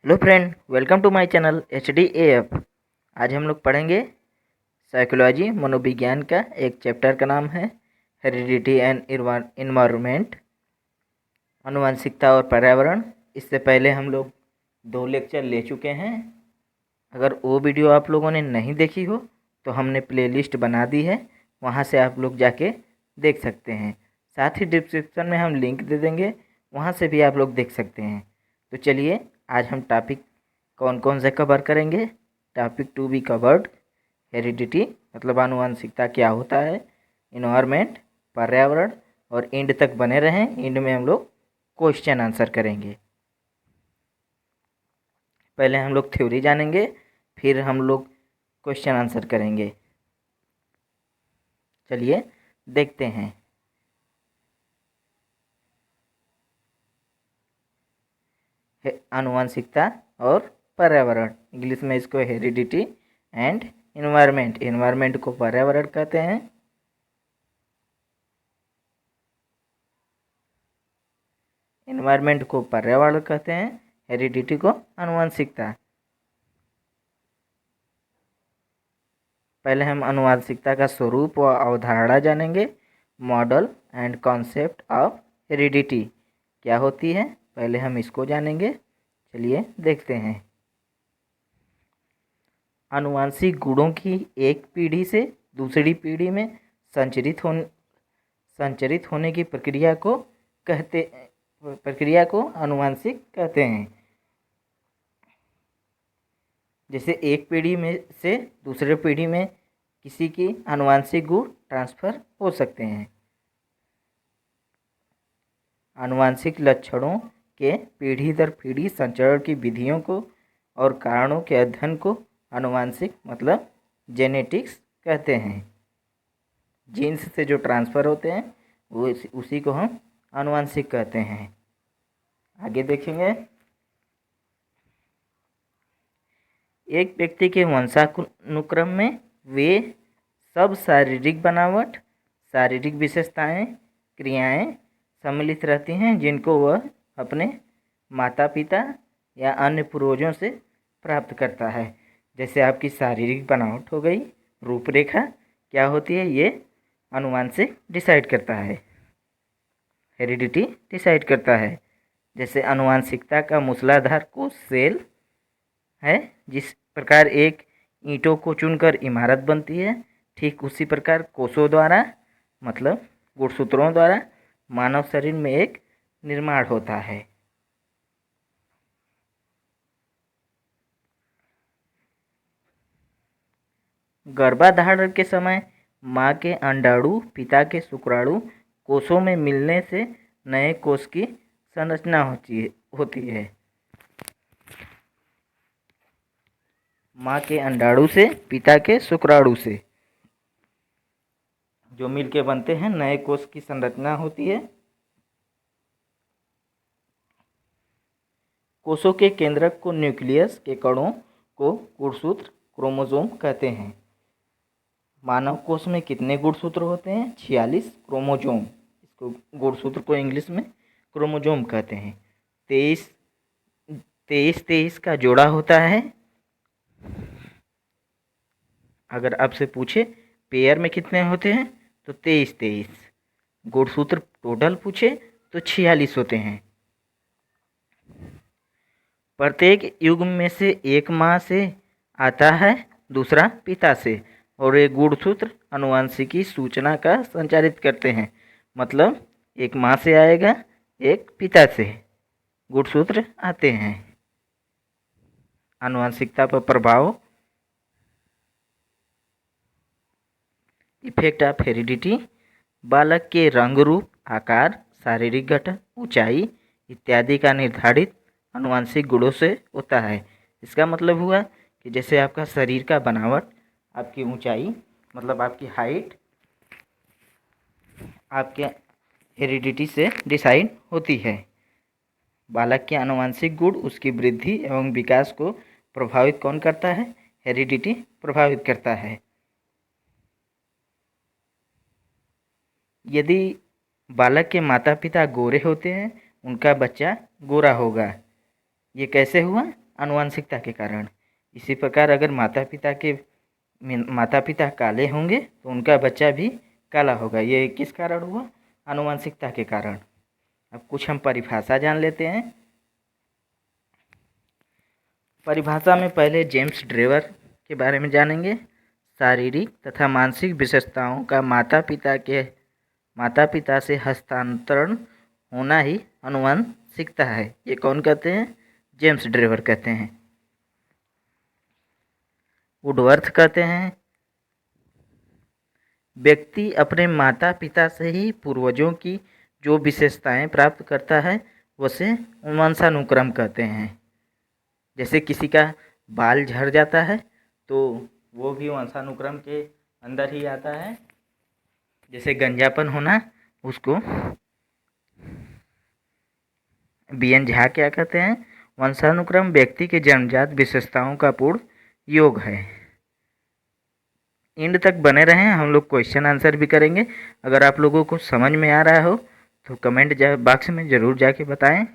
Hello friend, welcome to my channel HDAF। आज हम लोग पढ़ेंगे साइकोलॉजी मनोविज्ञान का एक चैप्टर का नाम है हेरिडिटी एंड इन्वायरमेंट, आनुवंशिकता और पर्यावरण। इससे पहले हम लोग 2 लेक्चर ले चुके हैं। अगर वो वीडियो आप लोगों ने नहीं देखी हो तो हमने प्लेलिस्ट बना दी है, वहाँ से आप लोग जाके देख सकते हैं। साथ ही डिस्क्रिप्शन में हम लिंक दे देंगे, वहाँ से भी आप लोग देख सकते हैं। तो चलिए, आज हम टॉपिक कौन कौन से कवर करेंगे। Topic to be covered, heredity मतलब आनुवंशिकता क्या होता है, इन्वायरमेंट पर्यावरण, और एंड तक बने रहें। एंड में हम लोग क्वेश्चन आंसर करेंगे। पहले हम लोग थ्योरी जानेंगे, फिर हम लोग क्वेश्चन आंसर करेंगे। चलिए देखते हैं। आनुवंशिकता और पर्यावरण, इंग्लिश में इसको हेरिडिटी एंड इन्वायरमेंट, इन्वायरमेंट को पर्यावरण कहते हैं, इन्वायरमेंट को पर्यावरण कहते हैं, हेरिडिटी को आनुवंशिकता। पहले हम आनुवंशिकता का स्वरूप व अवधारणा जानेंगे। Model and concept of heredity क्या होती है, पहले हम इसको जानेंगे। चलिए देखते हैं। आनुवंशिक गुणों की एक पीढ़ी से दूसरी पीढ़ी में संचरित होने की प्रक्रिया को आनुवंशिक कहते हैं। जैसे एक पीढ़ी में से दूसरे पीढ़ी में किसी की आनुवंशिक गुण ट्रांसफ़र हो सकते हैं। आनुवंशिक लक्षणों के पीढ़ी दर पीढ़ी संचरण की विधियों को और कारणों के अध्ययन को आनुवंशिक मतलब जेनेटिक्स कहते हैं। जीन्स से जो ट्रांसफ़र होते हैं वो उसी को हम आनुवंशिक कहते हैं। आगे देखेंगे। एक व्यक्ति के वंशानुक्रम में वे सब शारीरिक बनावट, शारीरिक विशेषताएं, क्रियाएं सम्मिलित रहती हैं जिनको वह अपने माता पिता या अन्य पूर्वजों से प्राप्त करता है। जैसे आपकी शारीरिक बनावट हो गई, रूपरेखा क्या होती है, ये आनुवंशिक डिसाइड करता है, हेरिडिटी डिसाइड करता है। जैसे आनुवंशिकता का मूलाधार कोश सेल है, जिस प्रकार एक ईंटों को चुनकर इमारत बनती है, ठीक उसी प्रकार कोषों द्वारा मतलब गुणसूत्रों द्वारा मानव शरीर में एक निर्माण होता है। गर्भाधारण के समय माँ के अंडाणु पिता के शुक्राणु कोषों में मिलने से नए कोष की संरचना होती है। माँ के अंडाणु से पिता के शुक्राणु से जो मिलके बनते हैं नए कोष की संरचना होती है। कोषों के केंद्रक को न्यूक्लियस के कणों को गुणसूत्र क्रोमोसोम कहते हैं। मानव कोष में कितने गुणसूत्र होते हैं? 46 क्रोमोसोम। इसको गुणसूत्र को इंग्लिश में क्रोमोसोम कहते हैं। 23 का जोड़ा होता है। अगर आपसे पूछे पेयर में कितने होते हैं तो 23। गुणसूत्र टोटल पूछे तो 46 होते हैं। प्रत्येक युग्म में से एक माँ से आता है, दूसरा पिता से, और ये गुणसूत्र आनुवंशिकी सूचना का संचारित करते हैं। मतलब एक माँ से आएगा, एक पिता से गुणसूत्र आते हैं। आनुवंशिकता पर प्रभाव, इफेक्ट ऑफ हेरिडिटी, बालक के रंग रूप, आकार, शारीरिक गठन, ऊंचाई इत्यादि का निर्धारित आनुवंशिक गुणों से होता है। इसका मतलब हुआ कि जैसे आपका शरीर का बनावट, आपकी ऊंचाई मतलब आपकी हाइट आपके हेरिडिटी से डिसाइड होती है। बालक के आनुवंशिक गुण उसकी वृद्धि एवं विकास को प्रभावित कौन करता है? हेरिडिटी प्रभावित करता है। यदि बालक के माता पिता गोरे होते हैं, उनका बच्चा गोरा होगा। ये कैसे हुआ? आनुवंशिकता के कारण। इसी प्रकार अगर माता पिता काले होंगे तो उनका बच्चा भी काला होगा। ये किस कारण हुआ? आनुवंशिकता के कारण। अब कुछ हम परिभाषा जान लेते हैं। परिभाषा में पहले जेम्स ड्रेवर के बारे में जानेंगे। शारीरिक तथा मानसिक विशेषताओं का माता पिता से हस्तांतरण होना ही आनुवंशिकता है। ये कौन कहते हैं? जेम्स ड्रेवर कहते हैं। वुडवर्थ कहते हैं व्यक्ति अपने माता पिता से ही पूर्वजों की जो विशेषताएं प्राप्त करता है उसे वंशानुक्रम कहते हैं। जैसे किसी का बाल झड़ जाता है तो वो भी वंशानुक्रम के अंदर ही आता है। जैसे गंजापन होना, उसको बीएन झा क्या कहते हैं? वंशानुक्रम व्यक्ति के जन्मजात विशेषताओं का पूर्ण योग है। एंड तक बने रहें, हम लोग क्वेश्चन आंसर भी करेंगे। अगर आप लोगों को समझ में आ रहा हो तो कमेंट बॉक्स में ज़रूर जाके बताएं।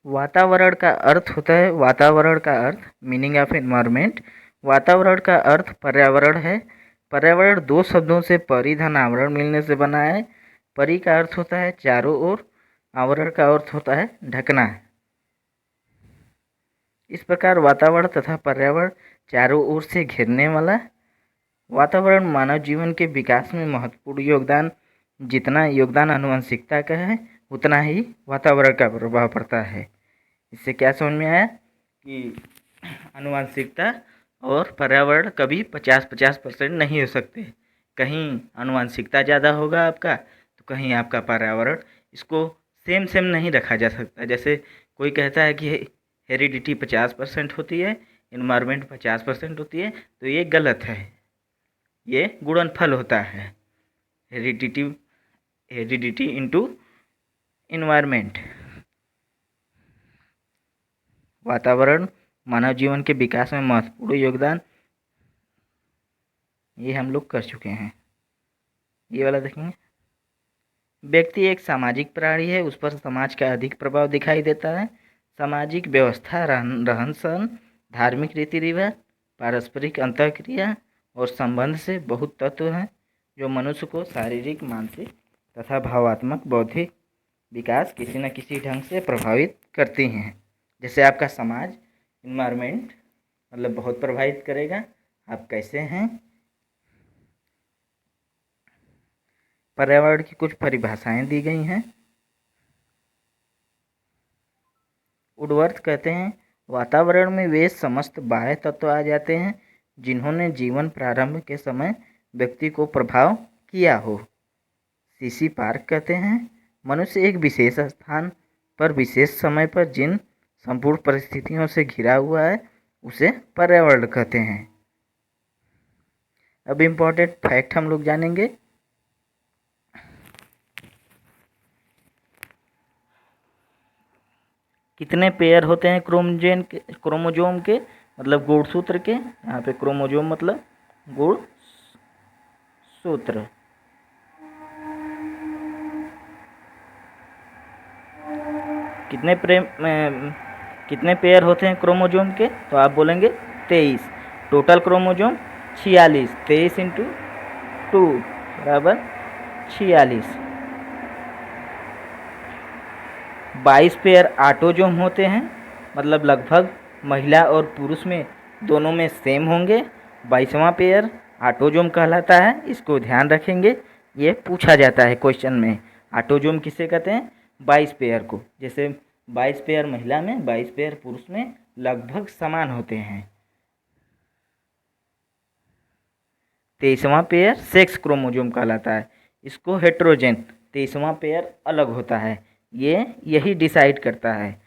वातावरण का अर्थ होता है, वातावरण का अर्थ मीनिंग ऑफ एनवायरनमेंट। वातावरण का अर्थ पर्यावरण है। पर्यावरण दो शब्दों से परिधन आवरण मिलने से बना है। परि का अर्थ होता है चारों ओर, आवरण का अर्थ होता है ढकना। इस प्रकार वातावरण तथा पर्यावरण चारों ओर से घेरने वाला। वातावरण मानव जीवन के विकास में महत्वपूर्ण योगदान, जितना योगदान आनुवंशिकता का है उतना ही वातावरण का प्रभाव पड़ता है। इससे क्या समझ में आया कि आनुवंशिकता और पर्यावरण कभी 50-50% नहीं हो सकते। कहीं आनुवंशिकता ज़्यादा होगा आपका तो कहीं आपका पर्यावरण। इसको सेम नहीं रखा जा सकता। जैसे कोई कहता है कि हेरिडिटी 50% होती है, इन्वायरमेंट 50% होती है, तो ये गलत है। ये गुणनफल होता है, हेरिडिटी इंटू इन्वायरमेंट। वातावरण मानव जीवन के विकास में महत्वपूर्ण योगदान, ये हम लोग कर चुके हैं। ये वाला देखेंगे। व्यक्ति एक सामाजिक प्राणी है, उस पर समाज का अधिक प्रभाव दिखाई देता है। सामाजिक व्यवस्था, रहन सहन, धार्मिक रीति रिवाज, पारस्परिक अंतःक्रिया और संबंध से बहुत तत्व हैं जो मनुष्य को शारीरिक, मानसिक तथा भावात्मक बौद्धिक विकास किसी न किसी ढंग से प्रभावित करती हैं। जैसे आपका समाज, इन्वायरमेंट मतलब बहुत प्रभावित करेगा आप कैसे हैं। पर्यावरण की कुछ परिभाषाएं दी गई हैं। वुडवर्थ कहते हैं वातावरण में वे समस्त बाह्य तत्व आ जाते हैं जिन्होंने जीवन प्रारंभ के समय व्यक्ति को प्रभाव किया हो। सीसी पार्क कहते हैं मनुष्य एक विशेष स्थान पर विशेष समय पर जिन संपूर्ण परिस्थितियों से घिरा हुआ है उसे पर्यावरण कहते हैं। अब इम्पोर्टेंट फैक्ट हम लोग जानेंगे। कितने पेयर होते हैं क्रोमोजोम के मतलब गुणसूत्र के। यहाँ पे क्रोमोजोम मतलब गुणसूत्र। कितने पेयर होते हैं क्रोमोजोम के? तो आप बोलेंगे 23। Total chromosome 46। 23 इंटू 2 बराबर 46। 22 पेयर ऑटोजोम होते हैं, मतलब लगभग महिला और पुरुष में दोनों में सेम होंगे। 22वां पेयर ऑटोजोम कहलाता है। इसको ध्यान रखेंगे, ये पूछा जाता है क्वेश्चन में। ऑटोजोम किसे कहते हैं? 22 पेयर को। जैसे 22 पेयर महिला में, 22 पेयर पुरुष में लगभग समान होते हैं। 23वां पेयर सेक्स क्रोमोजोम कहलाता है। इसको हेट्रोजेन, 23वां पेयर अलग होता है। ये यही डिसाइड करता है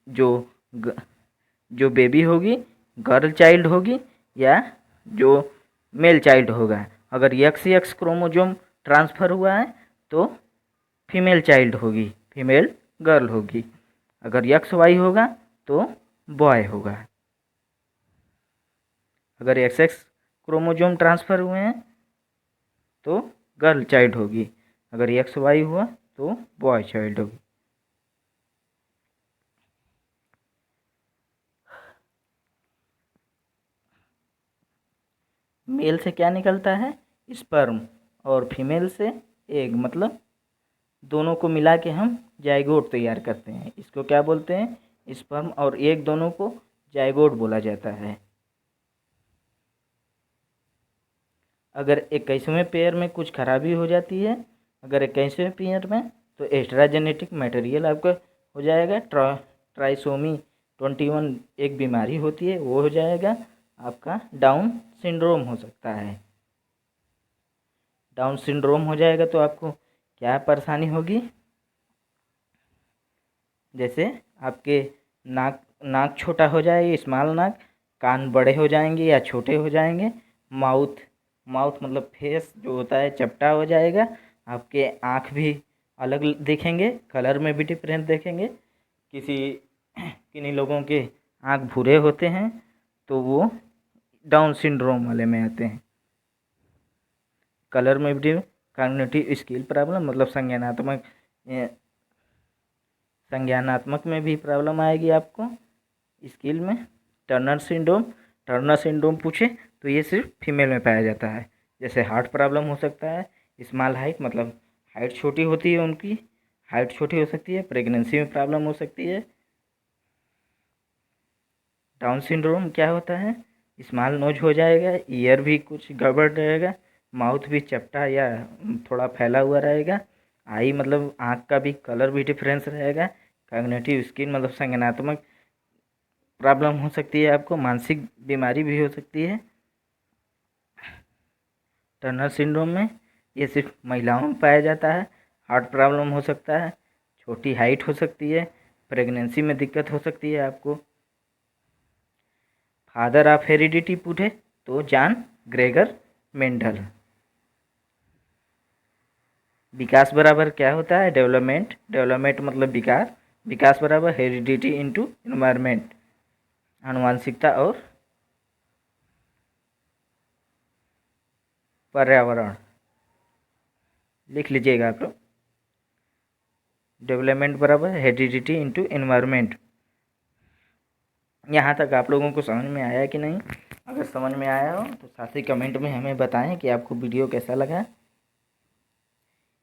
जो बेबी होगी गर्ल चाइल्ड होगी या जो मेल चाइल्ड होगा। अगर XX क्रोमोजोम ट्रांसफ़र हुआ है तो फीमेल चाइल्ड होगी, फीमेल गर्ल होगी। अगर XY होगा तो बॉय होगा। अगर XX क्रोमोजोम ट्रांसफ़र हुए हैं तो गर्ल चाइल्ड होगी। अगर एक्स वाई हुआ तो बॉय चाइल्ड होगी। मेल से क्या निकलता है? स्पर्म, और फीमेल से एग, मतलब दोनों को मिला के हम जाइगोट तैयार करते हैं। इसको क्या बोलते हैं? स्पर्म और एग दोनों को जाइगोट बोला जाता है। अगर 21वें पेयर में कुछ खराबी हो जाती है, अगर 21वें पेयर में, तो एक्स्ट्रा जेनेटिक मटेरियल आपका हो जाएगा। ट्राइसोमी 21 एक बीमारी होती है, वो हो जाएगा। आपका डाउन सिंड्रोम हो सकता है। डाउन सिंड्रोम हो जाएगा तो आपको क्या परेशानी होगी? जैसे आपके नाक नाक छोटा हो जाएगा, स्मॉल नाक, कान बड़े हो जाएंगे या छोटे हो जाएंगे, माउथ माउथ मतलब फेस जो होता है चपटा हो जाएगा, आपके आँख भी अलग दिखेंगे, कलर में भी डिफरेंस देखेंगे। किन्हीं लोगों के आँख भूरे होते हैं तो वो डाउन सिंड्रोम वाले में आते हैं। कलर में भी कॉग्निटिव स्किल प्रॉब्लम, मतलब संज्ञानात्मक में भी प्रॉब्लम आएगी आपको स्किल में। टर्नर सिंड्रोम पूछे तो ये सिर्फ फीमेल में पाया जाता है। जैसे हार्ट प्रॉब्लम हो सकता है, स्मॉल हाइट मतलब हाइट छोटी होती है, उनकी हाइट छोटी हो सकती है, प्रेगनेंसी में प्रॉब्लम हो सकती है। डाउन सिंड्रोम क्या होता है? स्मॉल नोज हो जाएगा, ईयर भी कुछ गड़बड़ रहेगा, माउथ भी चपटा या थोड़ा फैला हुआ रहेगा, आई मतलब आँख का भी कलर भी डिफरेंस रहेगा, कॉग्निटिव स्किल मतलब संज्ञानात्मक प्रॉब्लम हो सकती है, आपको मानसिक बीमारी भी हो सकती है। टर्नर सिंड्रोम में ये सिर्फ महिलाओं में पाया जाता है। हार्ट प्रॉब्लम हो सकता है, छोटी हाइट हो सकती है, प्रेगनेंसी में दिक्कत हो सकती है आपको। फादर ऑफ हेरिडिटी पूछे तो जॉन ग्रेगर मेंडल। विकास बराबर क्या होता है? डेवलपमेंट मतलब विकास बराबर हेरिडिटी इनटू एनवायरनमेंट, आनुवांशिकता और पर्यावरण। लिख लीजिएगा आप लोग, डेवलपमेंट बराबर हेरिडिटी इनटू एनवायरनमेंट। यहाँ तक आप लोगों को समझ में आया कि नहीं? अगर समझ में आया हो तो साथ ही कमेंट में हमें बताएं कि आपको वीडियो कैसा लगा।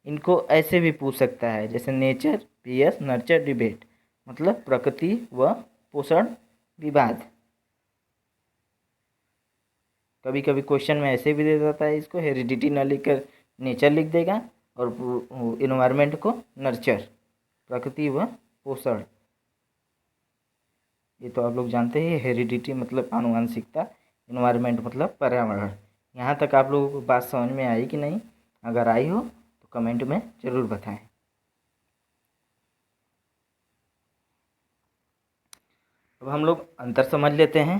इनको ऐसे भी पूछ सकता है, जैसे नेचर पीएस नर्चर डिबेट, मतलब प्रकृति व पोषण विवाद। कभी कभी क्वेश्चन में ऐसे भी दे देता है, इसको हेरिडिटी न लिखकर नेचर लिख देगा और इन्वायरमेंट को नर्चर, प्रकृति व पोषण। ये तो आप लोग जानते ही, हेरिडिटी मतलब आनुवंशिकता, इन्वायरमेंट मतलब पर्यावरण। यहाँ तक आप लोगों को बात समझ में आई कि नहीं? अगर आई हो तो कमेंट में ज़रूर बताएं। अब हम लोग अंतर समझ लेते हैं।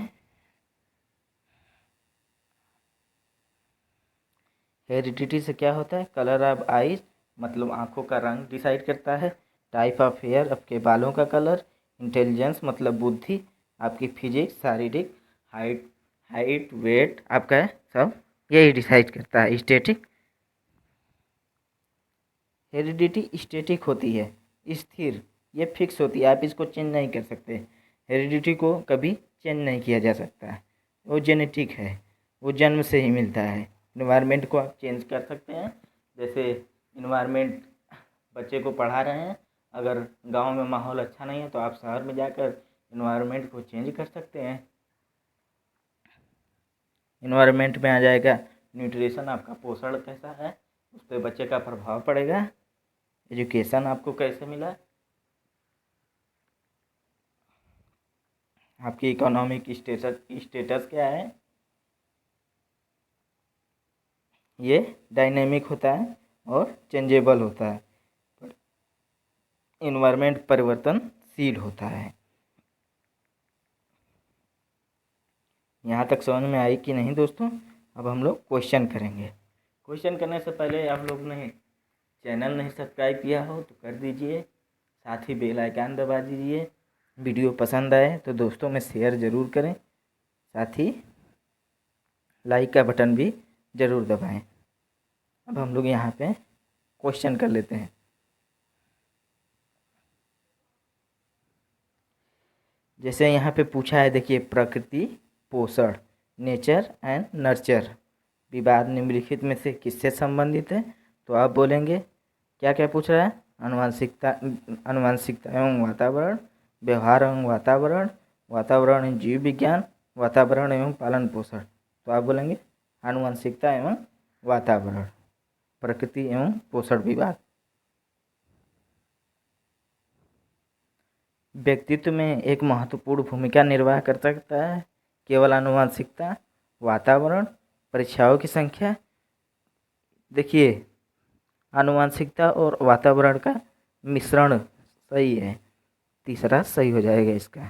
हेरिडिटी से क्या होता है? कलर ऑफ आईज मतलब आँखों का रंग डिसाइड करता है। टाइप ऑफ हेयर आपके बालों का कलर। इंटेलिजेंस मतलब बुद्धि, आपकी फिजिक्स, शारीरिक, हाइट वेट आपका सब यही डिसाइड करता है। हेरिडिटी स्टैटिक होती है, स्थिर, ये फिक्स होती है, आप इसको चेंज नहीं कर सकते। हेरिडिटी को कभी चेंज नहीं किया जा सकता है, वो जेनेटिक है, वो जन्म से ही मिलता है। इन्वायरमेंट को आप चेंज कर सकते हैं। जैसे इन्वायरमेंट, बच्चे को पढ़ा रहे हैं, अगर गांव में माहौल अच्छा नहीं है तो आप शहर में जाकर इन्वायरमेंट को चेंज कर सकते हैं। इन्वायरमेंट में आ जाएगा न्यूट्रिशन, आपका पोषण कैसा है, उस पर बच्चे का प्रभाव पड़ेगा। एजुकेशन आपको कैसे मिला, आपकी इकोनॉमिक स्टेटस क्या है, ये डायनेमिक होता है और चेंजेबल होता है। इन्वायरमेंट परिवर्तनशील होता है। यहाँ तक समझ में आई कि नहीं दोस्तों? अब हम लोग क्वेश्चन करेंगे। क्वेश्चन करने से पहले आप लोग ने चैनल नहीं सब्सक्राइब किया हो तो कर दीजिए, साथ ही बेल आइकन दबा दीजिए। वीडियो पसंद आए तो दोस्तों में शेयर ज़रूर करें, साथ ही लाइक का बटन भी ज़रूर दबाएं। अब हम लोग यहाँ पे क्वेश्चन कर लेते हैं। जैसे यहाँ पे पूछा है, देखिए, प्रकृति पोषण, नेचर एंड नर्चर, विवाद निम्नलिखित में से किससे संबंधित है? तो आप बोलेंगे क्या क्या पूछ रहा है? आनुवंशिकता एवं वातावरण, व्यवहार एवं वातावरण, वातावरण एवं जीव विज्ञान, वातावरण एवं पालन पोषण। तो आप बोलेंगे आनुवंशिकता एवं वातावरण, प्रकृति एवं पोषण विभाग। व्यक्तित्व में एक महत्वपूर्ण भूमिका निर्वाह कर सकता है केवल आनुवंशिकता, वातावरण, परीक्षाओं की संख्या। देखिए, आनुवंशिकता और वातावरण का मिश्रण सही है, तीसरा सही हो जाएगा इसका।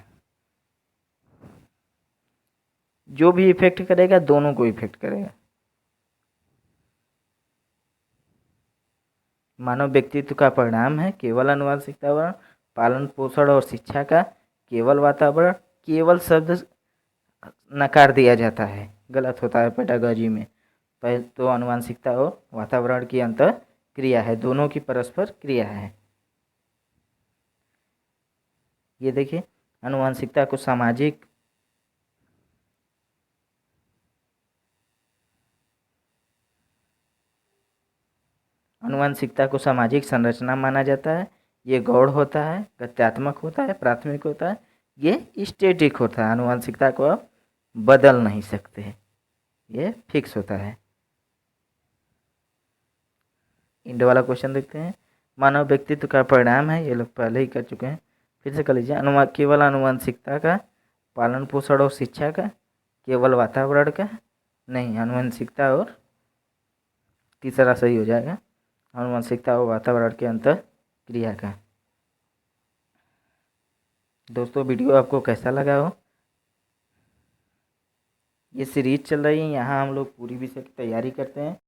जो भी इफेक्ट करेगा दोनों को इफेक्ट करेगा। मानव व्यक्तित्व का परिणाम है केवल आनुवंशिकता, वर्ण, पालन पोषण और शिक्षा का केवल वातावरण। केवल शब्द नकार दिया जाता है, गलत होता है पेडागॉजी में। पहले तो आनुवंशिकता और वातावरण की अंतर क्रिया है, दोनों की परस्पर क्रिया है। ये देखिए, आनुवंशिकता को सामाजिक संरचना माना जाता है। ये गौड़ होता है, तथ्यात्मक होता है, प्राथमिक होता है, ये स्टैटिक होता है। आनुवंशिकता को आप बदल नहीं सकते, ये फिक्स होता है। इंड वाला क्वेश्चन देखते हैं। मानव व्यक्तित्व का परिणाम है, ये लोग पहले ही कर चुके हैं, फिर से कर लीजिए। केवल आनुवंशिकता का, पालन पोषण और शिक्षा का, केवल वातावरण का, नहीं, आनुवंशिकता और, तीसरा सही हो जाएगा, आनुवंशिकता और वातावरण के अंतर क्रिया का। दोस्तों, वीडियो आपको कैसा लगा हो? ये सीरीज चल रही है, यहाँ हम लोग पूरी विषय की तैयारी करते हैं।